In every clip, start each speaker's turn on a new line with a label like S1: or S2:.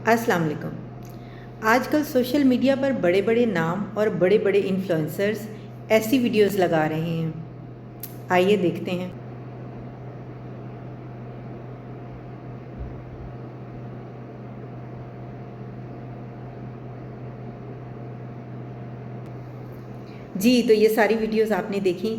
S1: अस्सलाम वालेकुम। आजकल सोशल मीडिया पर बड़े बड़े नाम और बड़े बड़े इन्फ्लुएंसर्स ऐसी वीडियोस लगा रहे हैं। आइए देखते हैं। जी, तो ये सारी वीडियोस आपने देखी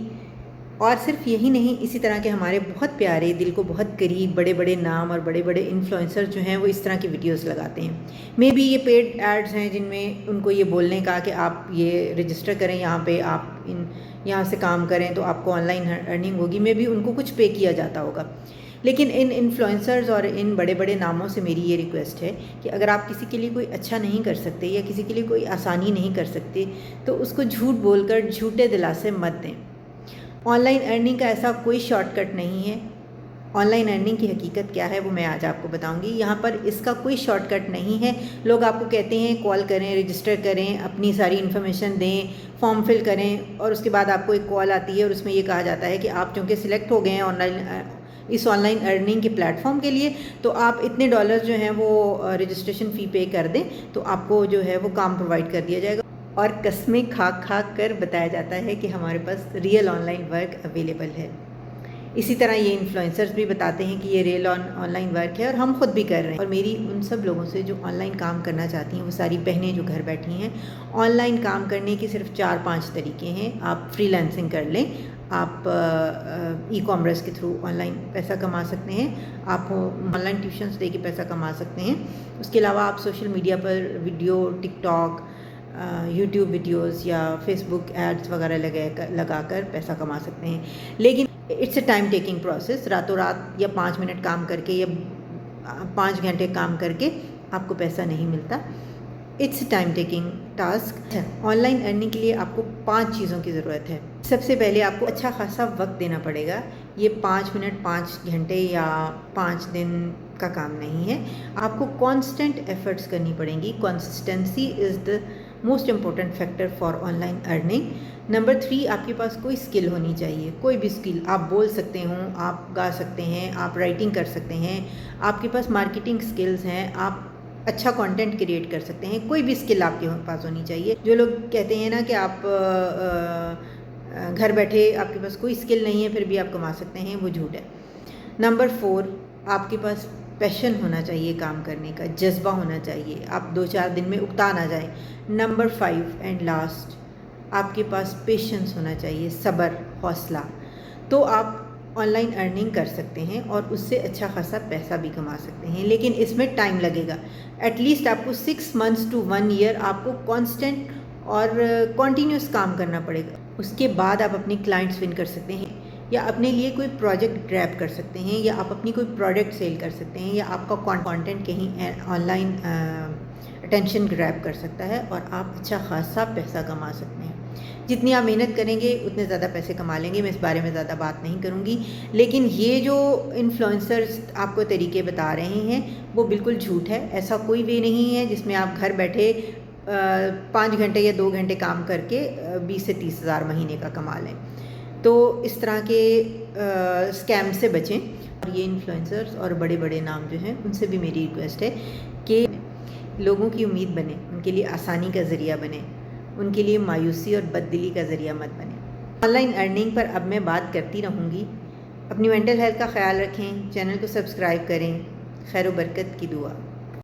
S1: और सिर्फ यही नहीं, इसी तरह के हमारे बहुत प्यारे, दिल को बहुत करीब बड़े बड़े नाम और बड़े बड़े इन्फ्लुएंसर जो हैं वो इस तरह की वीडियोस लगाते हैं। मे बी ये पेड एड्स हैं जिनमें उनको ये बोलने का कि आप ये रजिस्टर करें यहाँ पे, आप यहाँ से काम करें तो आपको ऑनलाइन अर्निंग होगी। मे बी उनको कुछ पे किया जाता होगा। लेकिन इन इन्फ्लुएंसर्स और इन बड़े बड़े नामों से मेरी ये रिक्वेस्ट है कि अगर आप किसी के लिए कोई अच्छा नहीं कर सकते या किसी के लिए कोई आसानी नहीं कर सकते तो उसको झूठ बोलकर झूठे दिलासे मत दें। ऑनलाइन अर्निंग का ऐसा कोई शॉर्टकट नहीं है। ऑनलाइन अर्निंग की हकीकत क्या है वो मैं आज आपको बताऊंगी। यहाँ पर इसका कोई शॉर्टकट नहीं है। लोग आपको कहते हैं कॉल करें, रजिस्टर करें, अपनी सारी इन्फॉर्मेशन दें, फॉर्म फिल करें और उसके बाद आपको एक कॉल आती है और उसमें ये कहा जाता है कि आप चूँकि सिलेक्ट हो गए हैं इस ऑनलाइन अर्निंग के प्लेटफॉर्म के लिए, तो आप इतने डॉलर जो हैं वो रजिस्ट्रेशन फ़ी पे कर दें तो आपको जो है वो काम प्रोवाइड कर दिया जाएगा। और कस्में खा खा कर बताया जाता है कि हमारे पास रियल ऑनलाइन वर्क अवेलेबल है। इसी तरह ये इन्फ्लुएंसर्स भी बताते हैं कि ये रियल ऑनलाइन वर्क है और हम खुद भी कर रहे हैं। और मेरी उन सब लोगों से जो ऑनलाइन काम करना चाहती हैं, वो सारी बहनें जो घर बैठी हैं, ऑनलाइन काम करने के सिर्फ 4-5 तरीके हैं। आप फ्रीलांसिंग कर लें, आप ई कॉमर्स के थ्रू ऑनलाइन पैसा कमा सकते हैं, आप ऑनलाइन ट्यूशन्स दे के पैसा कमा सकते हैं। उसके अलावा आप सोशल मीडिया पर वीडियो, टिकटॉक, यूट्यूब वीडियोस या फेसबुक एड्स वगैरह लगाकर पैसा कमा सकते हैं। लेकिन it's a time taking process. रातों रात या 5 मिनट काम करके या 5 घंटे काम करके आपको पैसा नहीं मिलता। It's time taking task. Online earning के लिए आपको 5 चीज़ों की ज़रूरत है। सबसे पहले आपको अच्छा खासा वक्त देना पड़ेगा। ये 5 मिनट, 5 घंटे या 5 दिन का काम नहीं है। आपको कॉन्स्टेंट एफर्ट्स करनी पड़ेंगी। Consistency is the most important factor for online earning. Number 3, आपके पास कोई स्किल होनी चाहिए। कोई भी स्किल, आप बोल सकते हो, आप गा सकते हैं, आप राइटिंग कर सकते हैं, आपके पास मार्केटिंग स्किल्स हैं, आप अच्छा कंटेंट क्रिएट कर सकते हैं। कोई भी स्किल आपके पास होनी चाहिए। जो लोग कहते हैं ना कि आप घर बैठे आपके पास कोई स्किल नहीं है फिर भी आप कमा सकते हैं, वो झूठ है। नंबर 4, आपके पास पैशन होना चाहिए, काम करने का जज्बा होना चाहिए, आप 2-4 दिन में उकता ना जाए। नंबर 5 एंड लास्ट, आपके पास पेशेंस होना चाहिए, सब्र, हौसला। तो आप ऑनलाइन अर्निंग कर सकते हैं और उससे अच्छा खासा पैसा भी कमा सकते हैं। लेकिन इसमें टाइम लगेगा। एटलीस्ट आपको 6 मंथ्स टू 1 ईयर आपको कांस्टेंट और कॉन्टीन्यूस काम करना पड़ेगा। उसके बाद आप अपने क्लाइंट्स विन कर सकते हैं या अपने लिए कोई प्रोजेक्ट ग्रैब कर सकते हैं या आप अपनी कोई प्रोडक्ट सेल कर सकते हैं या आपका कंटेंट कहीं ऑनलाइन अटेंशन ग्रैब कर सकता है और आप अच्छा खासा पैसा कमा सकते हैं। जितनी आप मेहनत करेंगे उतने ज़्यादा पैसे कमा लेंगे। मैं इस बारे में ज़्यादा बात नहीं करूँगी। लेकिन ये जो इन्फ्लुएंसर्स आपको तरीके बता रहे हैं वो बिल्कुल झूठ है। ऐसा कोई वे नहीं है जिसमें आप घर बैठे 5 घंटे या 2 घंटे काम करके 20 से 30 हज़ार महीने का कमा लें। तो इस तरह के स्कैम से बचें। और ये इन्फ्लुएंसर्स और बड़े बड़े नाम जो हैं उनसे भी मेरी रिक्वेस्ट है कि लोगों की उम्मीद बने, उनके लिए आसानी का ज़रिया बने, उनके लिए मायूसी और बददिली का ज़रिया मत बने। ऑनलाइन अर्निंग पर अब मैं बात करती रहूँगी। अपनी मेंटल हेल्थ का ख्याल रखें, चैनल को सब्सक्राइब करें। खैर व बरकत की दुआ।